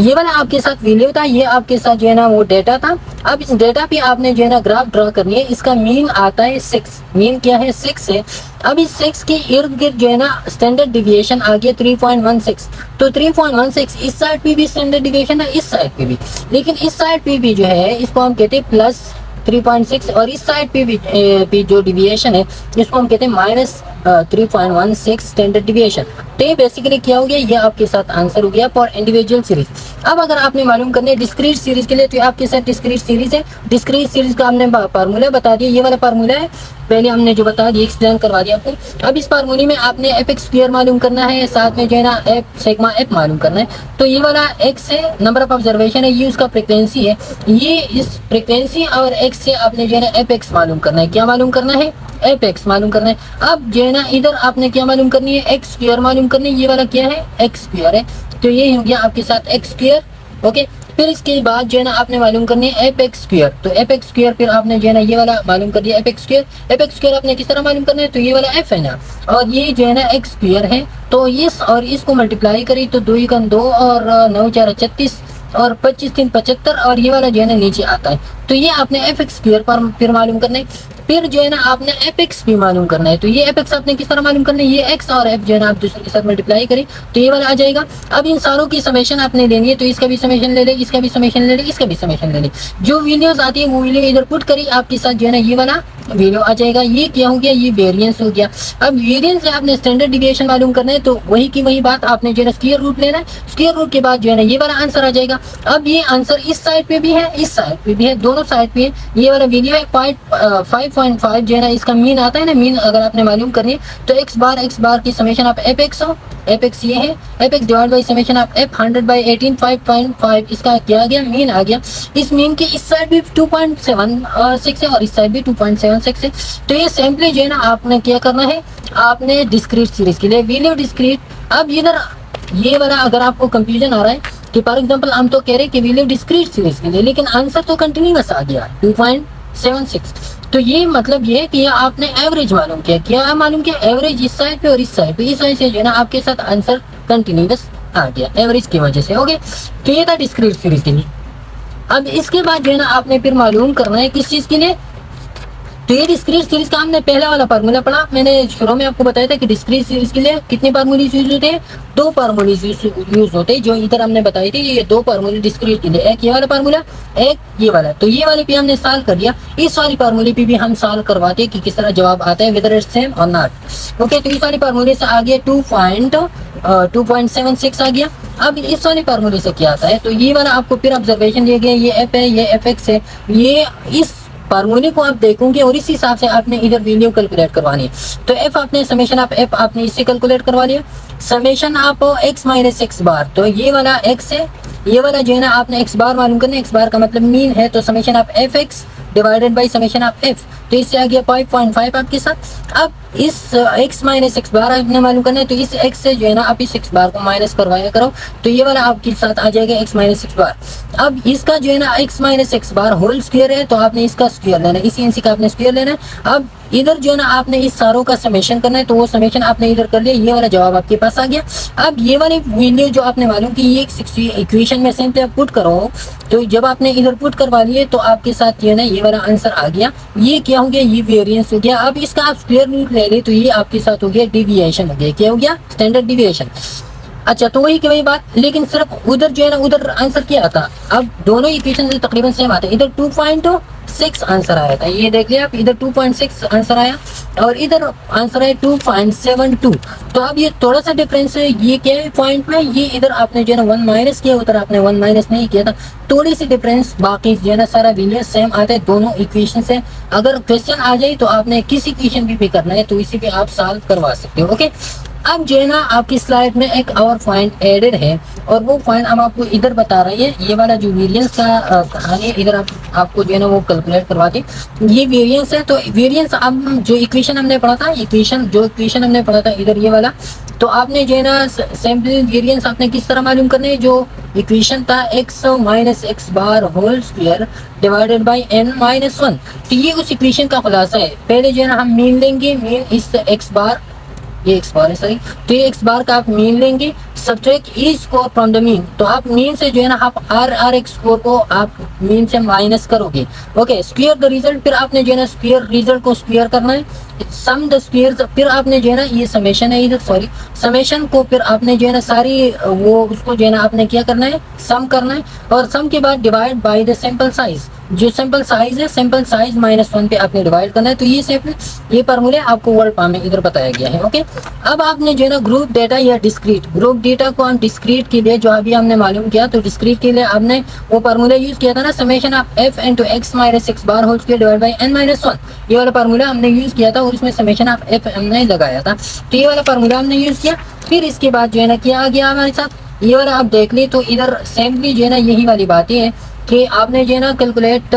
ये वाला आपके साथ वैल्यू था, ये आपके साथ जो है ना वो डेटा था। अब इस डेटा पे आपने जो है ना ग्राफ ड्रा करनी है। इसका मीन आता है 6, मीन क्या है, 6 है। अब इस 6 के इर्द गिर्द जो है ना स्टैंडर्ड डिविएशन आ गया 3.16, तो 3.16 इस साइड पे भी स्टैंडर्ड डिविएशन है, इस साइड पे भी, लेकिन इस साइड पे भी जो है इसको हम कहते हैं प्लस 3.6, और इस साइड पे भी जो डिविएशन है इसको हम कहते हैं -3.16 स्टैंडर्ड डिविएशन। तो ये बेसिकली क्या हो गया, ये आपके साथ आंसर हो गया फॉर इंडिविजुअल सीरीज। अब अगर आपने मालूम करने डिस्क्रीट सीरीज के लिए, तो आपके साथ डिस्क्रीट सीरीज है। डिस्क्रीट सीरीज का हमने फार्मूला बता दिया, ये वाला फार्मूला है, पहले हमने जो बता दिया एक्सप्लेन करवा दिया आपको। अब इस फार्मूले में आपने एफ स्क्वायर मालूम करना है, साथ में जो है ना एफ सिग्मा एफ मालूम करना है। तो ये वाला एक्स है, नंबर ऑफ ऑब्जर्वेशन है, ये उसका फ्रीक्वेंसी है, ये इस फ्रीक्वेंसी और एक्स से आपने जो है ना एफ एक्स मालूम करना है। क्या मालूम करना है, एफ एक्स मालूम करना है। अब जो है ना इधर आपने क्या मालूम करनी है, एक्स स्क्वायर मालूम करनी है। ये वाला क्या है, एक्स स्क्वायर है, तो ये हो गया आपके साथ एक्स स्क्वायर। ओके, फिर इसके बाद जो है ना आपने मालूम करनी है एफ एक्स स्क्वायर, तो एफ एक्स स्क्वायर फिर आपने जो है ना ये वाला मालूम कर दिया F x square. F x square आपने किस तरह मालूम करना है, तो ये वाला एफ है ना, और ये जो है ना एक्स स्क्वायर है, तो इस और इसको मल्टीप्लाई करी तो 2 × 2 और 9 × 4 = 36 और 25 × 3 = 75, और ये वाला जो है ना नीचे आता है। तो ये आपने एफ एक्स स्क्वायर पर फिर मालूम करना है। फिर जो है ना आपने एफ एक्स भी मालूम करना है, तो ये एफ एक्स आपने किस तरह मालूम करना है, ये एक्स और एफ जो है ना आप दूसरे के साथ मल्टीप्लाई करें तो ये वाला आ जाएगा। अब इन सारों की समेशन आपने लेनी है, तो इसका भी समेशन ले ले, इसका भी समेशन ले ले, इसका भी समेशन ले ले। जो वीडियोस आती है वो वीडियो इधर पुट करी, आपके साथ जो है ना ये वाला वीडियो आ जाएगा। ये क्या हो गया, ये वेरिएंस हो गया। अब वेरिएंस से आपने स्टैंडर्ड डिविएशन मालूम करना है, तो वही की वही बात आपने जो है ना स्क्वायर रूट लेना है। स्क्वायर रूट के बाद जो है ना ये वाला आंसर आ जाएगा। अब ये आंसर इस साइड पे भी है, इस साइड पे भी है, दोनों साइड पे है। ये वाला वीडियो है 5.5 जो है ना इसका मीन आता है ना, मीन अगर आपने मालूम करनी है तो एक्स बार की समेशन ऑफ एफ एक्स हो, एफ एक्स ये है, F x divide by summation of F 100/18 5.5 इसका क्या आ गया, मीन आ गया। इस मीन के इस साइड भी 2.76 है और इस साइड भी 2.76 है। तो ये सिंपली जो है ना आपने क्या करना है, आपने डिस्क्रीट सीरीज के लिए वैल्यू डिस्क्रीट। अब इधर ये वाला अगर आपको कंफ्यूजन आ रहा है कि फॉर एग्जांपल हम तो कह रहे हैं कि वैल्यू डिस्क्रीट सीरीज के लिए, लेकिन आंसर तो कंटिन्यूअस आ गया 2.76, तो ये मतलब ये है कि आपने एवरेज मालूम किया। क्या मालूम किया, एवरेज इस साइड पे और इस साइड पे, इस साइड से जो है ना आपके साथ आंसर कंटिन्यूअस आ गया एवरेज की वजह से। ओके, तो ये था डिस्क्रीट सीरीज के लिए। अब इसके बाद जो है ना आपने फिर मालूम करना है किस चीज के लिए, तो ये डिस्क्रीट सीरीज का हमने पहला वाला फार्मूला पढ़ा। मैंने शुरू में आपको बताया था कि डिस्क्रीट सीरीज के लिए कितने फार्मूले यूज होते हैं, 2 फार्मूले यूज होते हैं, जो इधर हमने बताई थी। ये 2 फार्मूले डिस्क्रीट के लिए, एक ये वाला फार्मूला, एक ये वाला। तो ये वाले पे हमने सॉल्व कर दिया, इस वाली फार्मूले पे भी हम सॉल्व करवाते हैं कि किस तरह जवाब आता है, वेदर इट्स सेम और नॉट। ओके, तो इस वाले फार्मूले से आ गया 2.76 आ गया। अब इस वाले फार्मूले से क्या आता है, तो ये वाला आपको फिर ऑब्जर्वेशन दिए गए, ये एफ है, ये एफ एक्स है, ये इस फार्मूले को आप देखोगे और इस हिसाब से आपने इधर वैल्यू कैलकुलेट करवानी है। तो एफ आपने समेशन आप एफ आपने इससे कैलकुलेट करवा लिया, समेशन आप एक्स माइनस एक्स बार, तो ये वाला एक्स है, ये वाला जो है ना आपने एक्स बार मालूम करना है, एक्स बार का मतलब मीन है, तो समेशन आप F x divided by summation आप एफ, तो इससे आ गया 5.5 आपके साथ। अब इस x माइनस एक्स बार आपने मालूम करना है, तो इस x से जो है ना आप इस x बार को माइनस करवाया करो, तो ये वाला आपके साथ आ जाएगा x माइनस एक्स बार। अब इसका जो है ना x minus x bar whole square है, तो आपने इसका स्क्वायर लेना है, इसी एनसी का आपने स्क्वायर लेना है। अब इधर जो है ना आपने इस सारों का समेशन करना है, तो वो समेशन आपने इधर कर लिया, ये वाला जवाब आपके पास आ गया। अब ये वाली वैल्यू जो आपने मालूम की ये इक्वेशन में सिंपली आप पुट करो, तो जब आपने इधर पुट करवा लिए तो आपके साथ ये ना ये वाला आंसर आ गया। ये क्या हो गया, ये वेरिएंस हो गया। अब इसका आप स्क्वायर रूट ले ले, तो ये आपके साथ हो गया डिविएशन हो गया, क्या हो गया, स्टैंडर्ड डिविएशन। अच्छा, तो वही की वही बात, लेकिन सिर्फ उधर जो है ना उधर आंसर क्या आता, अब दोनों इक्वेशन से तकरीबन सेम आता है। इधर 2.6 आंसर आया था, ये देख लिया आप, इधर 2.6 आंसर आया और इधर आंसर है 2.72। तो अब ये थोड़ा सा डिफरेंस है, ये क्या है पॉइंट में, ये इधर आपने जो है ना 1 माइनस किया, उधर आपने 1 माइनस नहीं किया था, थोड़ी सी डिफरेंस, बाकी जो है ना सारा वैल्यू सेम आता है दोनों इक्वेशन से। अगर क्वेश्चन आ जाए तो आपने किसी इक्वेशन भी करना है तो इसी पे आप सॉल्व करवा सकते हो। ओके, अब जो है ना आपकी स्लाइड में एक और पॉइंट एडेड है और वो पॉइंट हम आपको इधर बता रहे हैं। ये वाला जो वेरिएंस का कहानी है, इधर आपको जो है ना वो कैलकुलेट करवा के, ये वेरिएंस है। तो वेरिएंस अब जो इक्वेशन हमने पढ़ा था, इक्वेशन हमने पढ़ा था इधर ये वाला, तो आपने जो है ना सिंपली वेरिएंस आपने किस तरह मालूम करना है, जो इक्वेशन था x minus x bar whole square divided by n minus 1, तो ये उस इक्वेशन का खुलासा है। पहले जो है ना हम मीन लेंगे, मीन इस x बार, ये x बार है सही, तो ये x बार का आप मीन लेंगे, subtract E score from the mean, तो आप मीन से जो है ना आप आर एक्स स्कोर को आप मीन से माइनस करोगे। ओके, स्क्वायर द रिजल्ट, फिर आपने जो है ना स्क्वायर रिजल्ट को स्क्वायर करना है, सम द स्क्वायर्स, फिर आपने जो है ना ये समेशन है इधर, सॉरी समेशन को फिर आपने जो है ना सारी वो उसको जो है ना आपने क्या करना है, सम करना है, और सम के बाद divide by the sample size, जो सैंपल साइज है सैंपल साइज -1 पे आपने डिवाइड करना है। तो ये फार्मूले आपको वर्ड फॉर्म में इधर बताया गया है। ओके, अब आपने जो है ना ग्रुप डेटा या डिस्क्रीट, ग्रुप डेटा को हम डिस्क्रीट के लिए जो अभी हमने मालूम किया, तो डिस्क्रीट के लिए आपने वो फार्मूला यूज किया था ना, summation of f into x minus x bar whole square divide by n minus 1, ये वाला फार्मूला हमने यूज किया था और इसमें समेशन ऑफ f हमने लगाया था, तो ये वाला फार्मूला हमने यूज किया। फिर इसके बाद जो है ना क्या आ गया हमारे साथ, ये वाला आप देख ली, तो इधर सिंपली जो है ना यही वाली बात है कि आपने जो है ना calculate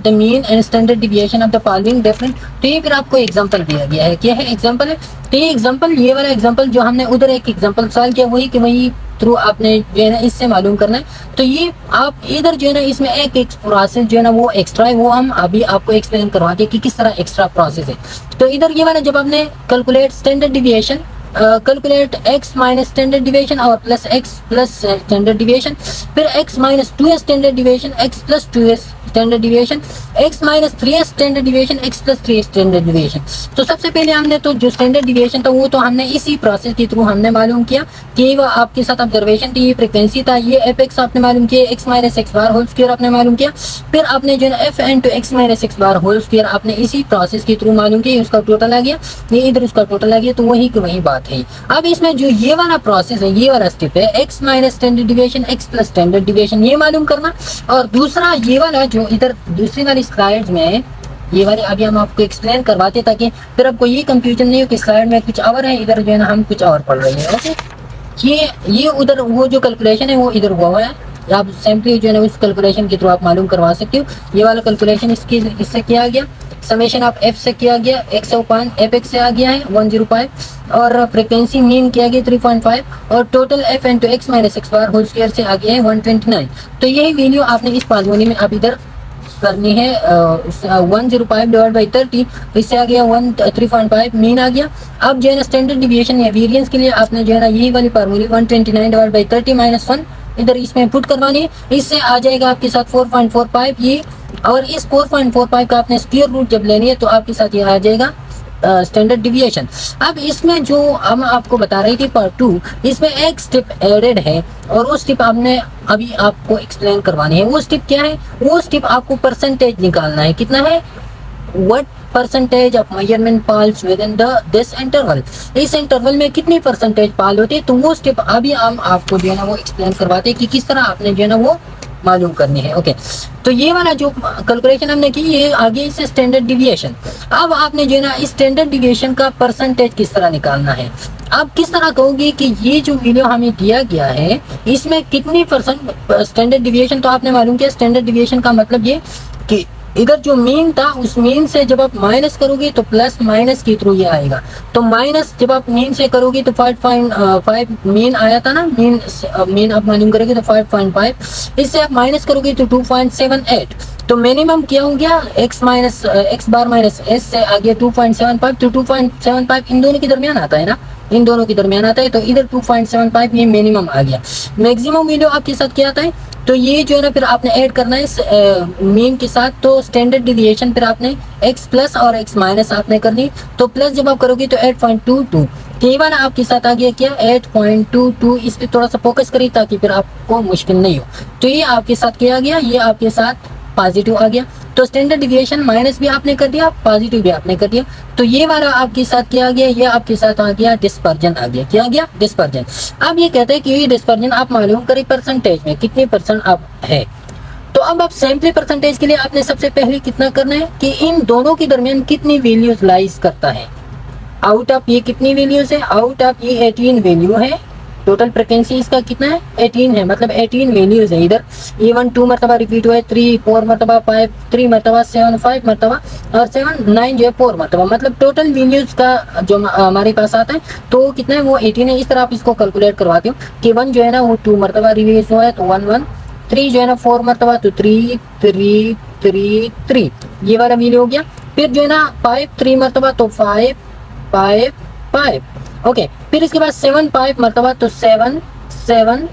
the mean and standard deviation of the following different, तो ये फिर आपको एग्जांपल दिया गया है। क्या है एग्जांपल है, तो ये एग्जांपल, ये वाला एग्जांपल जो हमने उधर एक एग्जांपल सॉल्व किया, वही कि वही थ्रू आपने जो है ना इससे मालूम करना है। तो ये आप इधर जो है ना इसमें एक प्रोसेस जो है ना वो एक्स्ट्रा है, वो हम अभी आपको एक्सप्लेन करवा के कि किस तरह एक्स्ट्रा प्रोसेस है। तो इधर ये वाला जब आपने calculate standard deviation, calculate x minus standard deviation और plus x plus standard deviation, फिर x minus 2s standard deviation, x plus 2s standard deviation, x minus 3s standard deviation, x plus 3s standard deviation. तो सबसे पहले हमने तो जो स्टैंडर्ड डिविएशन था वो तो हमने इसी प्रोसेस के थ्रू हमने मालूम किया कि वो आपके साथ ऑब्जर्वेशन थी, ये फ्रीक्वेंसी था, ये f(x) आपने मालूम किया, x minus x bar whole square आपने मालूम किया, फिर आपने जो है f into x minus x bar whole square आपने इसी प्रोसेस के थ्रू मालूम किया, उसका टोटल आ गया, ये इधर उसका टोटल आ गया, तो वही की वही बात है। अब इसमें जो ये वाला प्रोसेस है, ये वाला स्टेप है, x minus standard deviation, x plus standard deviation, ये मालूम करना, और दूसरा ये वाला जो इधर दूसरी वाली स्लाइड्स में है, ये वाली अभी हम आपको एक्सप्लेन करवाते ताकि फिर आपको ये कंफ्यूजन नहीं हो कि स्लाइड में कुछ और है, इधर जो है ना हम कुछ और पढ़ रहे हैं। ओके, ये उधर वो जो कैलकुलेशन है वो इधर हुआ है, आप सिंपली जो है ना उस कैलकुलेशन के थ्रू आप मालूम करवा सकते हो। ये वाला कैलकुलेशन इससे किया गया, समेशन ऑफ f से किया गया, x upon f(x) से आ गया है 105, और फ्रीक्वेंसी मीन किया गया 3.5, और total f into x minus x bar whole square से आ गया है 129। तो यही वैल्यू आपने इस फार्मूले में आप इधर करनी है, 105 डिवाइड बाई 30, इससे आ गया 3.5 मीन आ गया। अब जो है ना स्टैंडर्ड डिविएशन या वेरिएंस के लिए आपने जो है ना यही वाली फार्मूले 129 डिवाइड बाई 30 माइनस 1 इधर इसमें पुट करवानी है, इससे आ जाएगा आपके साथ 4.45 ये, और इस 4.45 का आपने स्क्वायर रूट जब लेनी है तो आपके साथ ये आ जाएगा स्टैंडर्ड डिविएशन। अब इसमें जो हम आपको बता रही थी पार्ट 2, इसमें एक स्टेप एडेड है और वो स्टेप आपने अभी आपको एक्सप्लेन करवानी है। वो स्टेप क्या है, वो स्टेप आपको परसेंटेज निकालना है, कितना है, what percentage of measurement falls within this interval, इस इंटरवल में कितनी परसेंटेज फॉल होती है। तो वो स्टेप अभी हम आपको जो है ना वो एक्सप्लेन करवाते हैं कि किस तरह आपने जो है ना वो मालूम करनी है। ओके, तो ये वाला जो कैलकुलेशन हमने की, ये आगे इससे स्टैंडर्ड डिविएशन। अब आपने जो है ना स्टैंडर्ड डिविएशन का परसेंटेज किस तरह निकालना है। आप किस तरह कहोगे कि ये जो वैल्यू हमें दिया गया है इसमें कितनी परसेंट स्टैंडर्ड डिविएशन, तो आपने मालूम किया स्टैंडर्ड डिविएशन का मतलब ये कि इधर जो मीन था उस मीन से जब आप माइनस करोगे तो प्लस माइनस के थ्रू ये आएगा। तो माइनस जब आप मीन से करोगे तो 5.5 मीन आया था ना, मीन आप मालूम करोगे तो 5.5, इससे आप माइनस करोगे तो 2.78। तो मिनिमम क्या हो गया, x बार माइनस s से आ गया 2.75। तो 2.75 इन दोनों के दरमियान आता है ना, इन दोनों के दरमियान आता है, तो इधर 2.75 ये मिनिमम आ गया। मैक्सिमम वैल्यू आपके साथ क्या आता है, तो ये जो है ना फिर आपने ऐड करना है मीन के साथ। तो स्टैंडर्ड डिविएशन फिर आपने x प्लस और x माइनस आपने करनी। तो प्लस जब आप करोगे तो 8.22, ये वाला आपके साथ आ गया क्या 8.22। इस पे थोड़ा सा फोकस करिए ताकि फिर आपको मुश्किल नहीं हो। तो ये आपके साथ क्या आ गया, ये आपके साथ पॉजिटिव आ गया। तो स्टैंडर्ड डिविएशन माइनस भी आपने कर दिया, पॉजिटिव भी आपने कर दिया। तो ये वाला आपके साथ क्या आ गया, ये आपके साथ आ गया डिस्पर्जन आ गया। क्या आ गया, डिस्पर्जन। अब ये कहते हैं कि ये डिस्पर्जन आप मालूम करें परसेंटेज में कितनी परसेंट आप है। तो अब आप सैंपल परसेंटेज के लिए आपने सबसे पहले कितना करना है कि इन दोनों के दरमियान कितनी वैल्यूज लाइज करता है। आउट ऑफ ये कितनी वैल्यूज है, आउट ऑफ ये 18 वैल्यू है। टोटल फ्रिक्वेंसी इसका कितना है, 18 है, मतलब 18 वैल्यूज है। इधर E1 2 मरतबा रिपीट हुआ है, 3 4 मरतबा, 5 3 मरतबा, 7 5 मरतबा और 7 9 जो है 4 मरतबा। मतलब टोटल वैल्यूज का जो हमारे पास आता है तो कितना है, वो 18 है। इस तरह आप इसको कैलकुलेट करवाते हो कि 1 जो है ना वो 2 मरतबा रिवीज हुआ है तो 1 1, 3 जो है ना 4 मरतबा तो 3 3 3 3, ये वाला वैल्यू हो गया। फिर जो है ना 5 3 मरतबा तो 5 5 5। ओके, फिर इसके बाद 7 5 मरतबा तो 7 7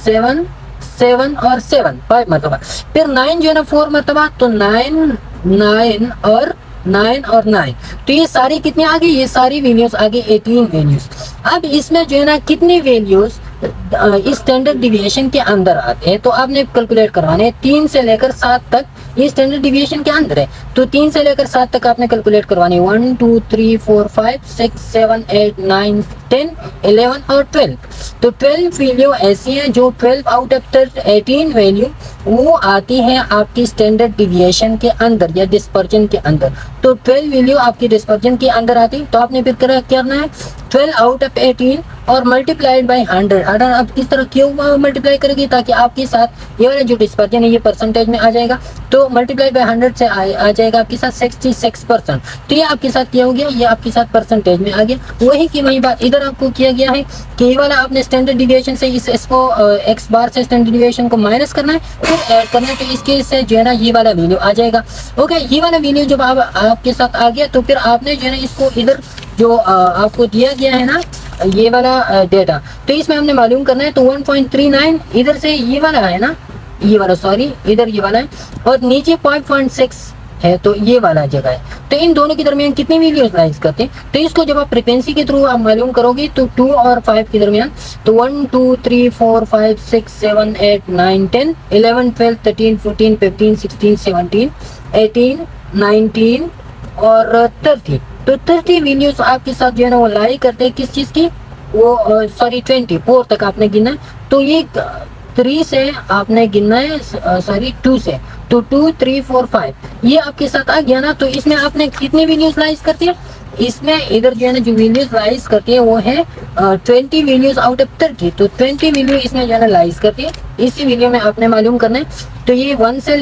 7 7 और 7 5 मरतबा। फिर 9 जो है ना 4 मरतबा तो 9 9 और 9 और 9। तो ये सारी कितनी आ गई, ये सारी वैल्यूज आ गई 18 वैल्यूज। अब इसमें जो है ना कितनी वैल्यूज इस स्टैंडर्ड डिविएशन के अंदर आते हैं, तो आपने कैलकुलेट करवाने हैं 3 से लेकर 7 तक। ये स्टैंडर्ड डिविएशन के अंदर है तो 3 से लेकर 7 तक आपने कैलकुलेट करवानी है। 1 2 3 4 5 6 7 8 9 10 11 और 12। तो 12 वैल्यू ऐसी है जो 12 आउट ऑफ 18 वैल्यू वो आती है आपकी स्टैंडर्ड डिविएशन के अंदर या डिस्पर्जन के अंदर। तो 12 वैल्यू आपकी डिस्पर्जन के अंदर आती है। तो आपने फिर करना है 12 आउट ऑफ 18 और मल्टीप्लाइड बाई 100। अब किस तरह क्यों मल्टीप्लाई करेगी ताकि आपके साथ ये वाला जो डिस्पर्जन है ये परसेंटेज में आ जाएगा। तो मल्टीप्लाई बाई 100 से आ जाएगा आपके साथ 66%। तो ये आपके साथ क्या हो गया, ये आपके साथ परसेंटेज में आ गया। वही की वही बात इधर आपको किया गया है कि ये वाला आपने स्टैंडर्ड डिविएशन से इसको x बार से स्टैंडर्ड डिविएशन को माइनस करना है, फिर ऐड करना है। तो इसके से जो है ना ये वाला वैल्यू आ जाएगा। ओके, ये वाला वैल्यू जब आपके साथ आ गया तो फिर आपने जो है ना इसको इधर जो आपको दिया गया है ना ये वाला डेटा, तो इसमें हमने मालूम करना है। तो 1.39 इधर से ये वाला है ना, ये वाला सॉरी इधर ये वाला है और नीचे 5.6 है तो ये वाला जगह है। तो इन दोनों के दरमियान कितनी वैल्यूज लाइज करते हैं, तो इसको जब आप फ्रीक्वेंसी के थ्रू आप मालूम करोगे तो 2 और 5 के दरमियान तो 1 2 3 4 5 6 7 8 9 10 11 12 13 14 15 16 17 18 19 और 30। तो 30 वैल्यूज आपके साथ जो है ना वो लाई करते हैं किस चीज की, वो सॉरी 24 तक आपने गिनना है। तो ये 3 से आपने गिनना है, सॉरी 2 से, तो 2 3 4 5 ये आपके साथ आ गया ना। तो इसमें आपने कितनी वैल्यूज लाइज करती है, इसमें इधर जो है ना जो वैल्यूज लाइज करती है वो है 20 वैल्यूज आउट ऑफ 30। तो 20 वैल्यू इसमें जो है ना लाइज करती है। इसी वैल्यू में आपने मालूम करना है। तो ये 1 से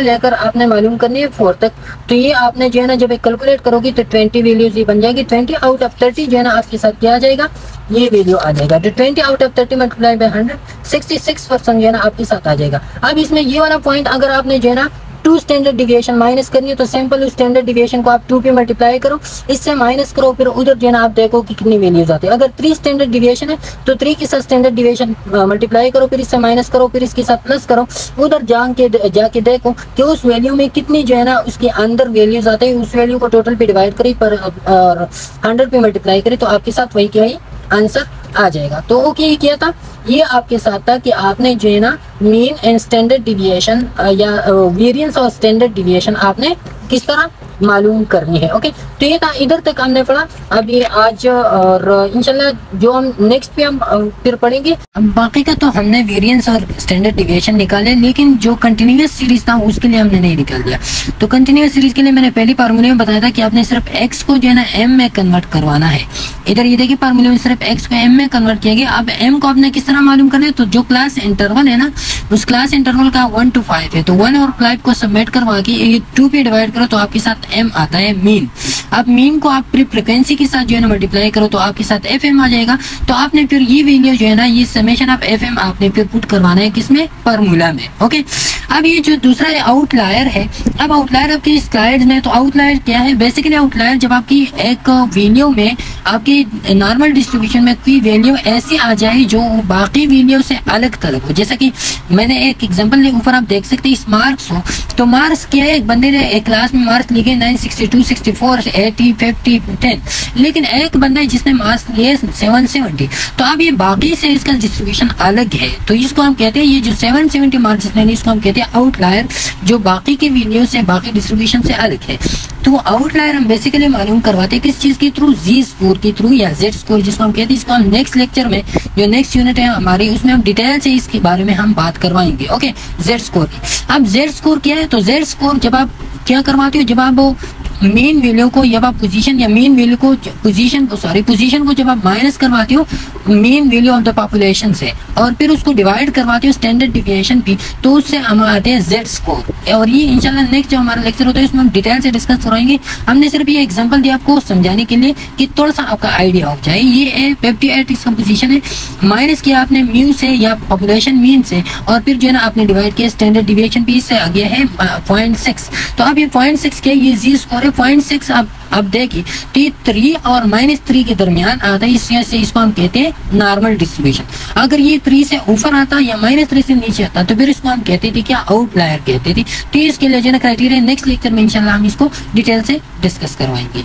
लेकर आपने मालूम करनी है 4 तक। तो ये आपने जो है ना जब कैलकुलेट करोगी तो 20 वैल्यूज ही बन जाएगी। 20 आउट ऑफ 30 जो है ना आपके साथ क्या आ जाएगा, ये वैल्यू आ जाएगा। तो 20 आउट ऑफ 30 मल्टीप्लाई बाय 100 66% जो है ना आपके साथ आ जाएगा। अब इसमें ये वाला पॉइंट अगर आपने जो है ना 2 स्टैंडर्ड डिविएशन माइनस करनी है तो सिंपल उस स्टैंडर्ड डिविएशन को आप 2 पे मल्टीप्लाई करो, इससे माइनस करो, फिर उधर जो है ना आप देखो कि कितनी वैल्यूज आती है। अगर 3 स्टैंडर्ड डिविएशन है तो 3 के साथ स्टैंडर्ड डिविएशन मल्टीप्लाई करो, फिर इससे माइनस करो, फिर इसके साथ प्लस करो, उधर जाके देखो कि उस वैल्यू में कितनी जो है ना उसके अंदर वैल्यूज आते हैं। उस वैल्यू को टोटल पे डिवाइड करी पर 100 पे मल्टीप्लाई करी तो आपके साथ वही क्या है आंसर आ जाएगा। तो ओके, ये किया था, ये आपके साथ था कि आपने जो है ना मीन एंड स्टैंडर्ड डिविएशन या वेरिएंस और स्टैंडर्ड डिविएशन आपने किस तरह मालूम करनी है। ओके, तो ये था, इधर तक हमने पढ़ा। अब ये आज और इंशाल्लाह जो हम नेक्स्ट पे हम फिर पढ़ेंगे। अब बाकी का तो हमने वेरिएंस और स्टैंडर्ड डिविएशन निकाले, लेकिन जो कंटिन्यूअस सीरीज था उसके लिए हमने नहीं निकाल दिया। तो कंटिन्यूअस सीरीज के लिए मैंने पहली फार्मूले में बताया था कि आपने सिर्फ एक्स को जो है ना एम में कन्वर्ट करवाना है। इधर ये देखिए फार्मूले में सिर्फ एक्स को एम में कन्वर्ट किया गया। अब एम को आपने किस तरह मालूम करना है, तो जो क्लास इंटरवल है ना, उस क्लास इंटरवल का 1 to 5 है, तो 1 और 5 को सबमिट करवा के ये 2 पे डिवाइड करो तो आपके साथ एम आता है मीन। अब मीन को आप फ्रीक्वेंसी के साथ जो है ना मल्टीप्लाई करो तो आपके साथ एफ एम आ जाएगा। तो आपने फिर ये वैल्यू जो है ना, ये समेशन ऑफ एफ एम आपने फिर पुट करवाना है किसमें, फार्मूला में। ओके, अब ये जो दूसरा आउटलायर है, अब आउटलायर आपकी स्लाइड में, तो आउटलायर क्या है, बेसिकली आउटलायर जब आपकी एक वैल्यू में आपकी नॉर्मल डिस्ट्रीब्यूशन में कोई वैल्यू ऐसी आ जाए जो बाकी वैल्यू से अलग थलग हो। जैसा कि मैंने एक एग्जांपल ऊपर आप देख सकते हैं, इस मार्क्स हो, तो मार्क्स क्या है, एक बंदे ने एक क्लास में मार्क्स लिखे 962, 64, 80, 50, 10, लेकिन एक बंदा है जिसने मार्क्स लिए 770। तो अब ये बाकी से इसका डिस्ट्रीब्यूशन अलग है, तो इसको हम कहते हैं, ये जो 770 मार्क्स जिसने, इसको हम कहते हैं आउटलायर, जो बाकी के वैल्यू से, बाकी डिस्ट्रीब्यूशन से अलग है। तो आउटलायर हम बेसिकली मालूम करवाते हैं किस चीज के थ्रू, जी स्कोर के थ्रू या जेड स्कोर जिसको हम कहते हैं। इसको हम नेक्स्ट लेक्चर में, जो नेक्स्ट यूनिट है हमारी, उसमें हम डिटेल से इसके बारे में हम बात करवाएंगे। Okay, Z score. अब जेड स्कोर क्या है, तो जेड स्कोर जब आप क्या करवाते हो, जब आप मेन वैल्यू को, जब आप पोजीशन या मेन वैल्यू को, पोजीशन को जब आप माइनस करवाते हो main value of the population से, और फिर उसको डिवाइड करवाते हो स्टैंडर्ड डिविएशन भी, तो उससे हम आते हैं जेड स्कोर। और ये इंशाल्लाह नेक्स्ट जो हमारा लेक्चर होता है उसमें हम डिटेल से डिस्कस करवाएंगे। हमने सिर्फ ये एग्जांपल दिया आपको समझाने के लिए कि थोड़ा सा आपका आइडिया हो जाए। ये 58 इसका पोजीशन है, माइनस किया आपने म्यू से या पॉपुलेशन मीन से, और फिर जो है ना आपने डिवाइड किया स्टैंडर्ड डिविएशन भी, इससे आ गया है 0.6। तो अब ये 0.6 क्या, ये जी स्कोर है 0.6। अब देखिए, तो ये 3 और -3 के दरमियान आता है, इस वजह से इसको हम कहते हैं नॉर्मल डिस्ट्रीब्यूशन। अगर ये 3 से ऊपर आता या -3 से नीचे आता तो फिर इसको हम कहते थे क्या, आउटलायर कहते थे। तो इसके लिए जो क्राइटेरिया नेक्स्ट लेक्चर में इंशाल्लाह हम इसको डिटेल से डिस्कस करवाएंगे।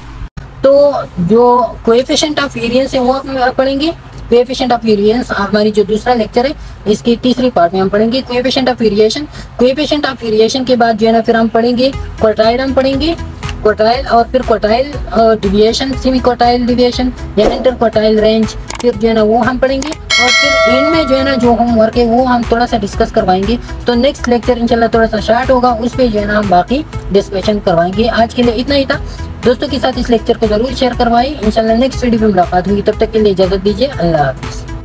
तो जो कोएफिशिएंट ऑफ वेरिएंस है वो हम पढ़ेंगे। कोएफिशिएंट ऑफ वेरिएंस हमारी जो दूसरा लेक्चर है, इसकी तीसरी पार्ट में हम पढ़ेंगे coefficient of variation. Coefficient of variation के बाद जो है ना फिर हम पढ़ेंगे क्वार्टाइल, हम पढ़ेंगे क्वार्टाइल, और फिर quartile deviation, semi quartile deviation या इंटर क्वार्टाइल रेंज, फिर जो है ना वो हम पढ़ेंगे। और फिर एंड में जो है ना जो होमवर्क है वो हम थोड़ा सा डिस्कस करवाएंगे। तो नेक्स्ट लेक्चर इंशाल्लाह थोड़ा सा शार्ट होगा, उस पर जो है ना हम बाकी डिस्कशन करवाएंगे। आज के लिए इतना ही था। दोस्तों के साथ इस लेक्चर को जरूर शेयर करवाएं। इंशाल्लाह नेक्स्ट वीडियो में मुलाकात होगी, तब तक के लिए इजाजत दीजिए। अल्लाह हाफिज़।